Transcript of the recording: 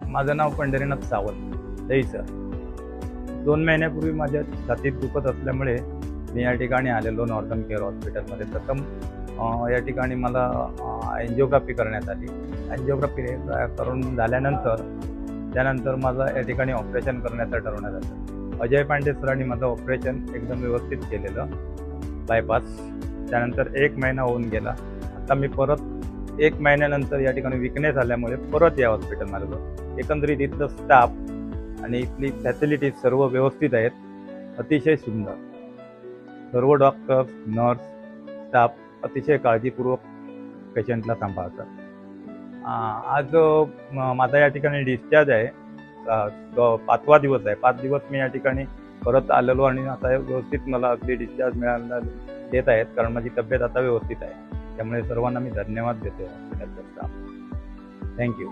माझं नाव पंढरीनाथ सावंत, दहीसर. 2 महिन्यापूर्वी माझ्या छातीत दुखत असल्यामुळे मी या ठिकाणी आलेलो नॉर्दर्न केअर हॉस्पिटलमध्ये. प्रथम या ठिकाणी मला एन्जिओग्राफी करण्यात आली. एन्जिओग्राफी करून झाल्यानंतर त्यानंतर माझं या ठिकाणी ऑपरेशन करण्याचं ठरवण्यात आलं. अजय पांडे सरांनी माझं ऑपरेशन एकदम व्यवस्थित केलेलं, बायपास. त्यानंतर 1 महिना होऊन गेला. आता मी परत 1 महिन्यानंतर या ठिकाणी विकनेस आल्यामुळे परत या हॉस्पिटलमध्ये आलो. एकंदरीत इथलं स्टाफ आणि इथली फॅसिलिटीज सर्व व्यवस्थित आहेत, अतिशय सुंदर. सर्व डॉक्टर्स, नर्स, स्टाफ अतिशय काळजीपूर्वक पेशंटला सांभाळतात. आज माझा या ठिकाणी डिस्चार्ज आहे. 5वा दिवस आहे. 5 दिवस मी या ठिकाणी परत आलेलो आणि आता व्यवस्थित मला अगदी डिस्चार्ज मिळाला देत आहेत, कारण माझी तब्येत आता व्यवस्थित आहे. त्यामुळे सर्वांना मी धन्यवाद देतो हॉस्पिटलचा स्टाफ. थँक्यू.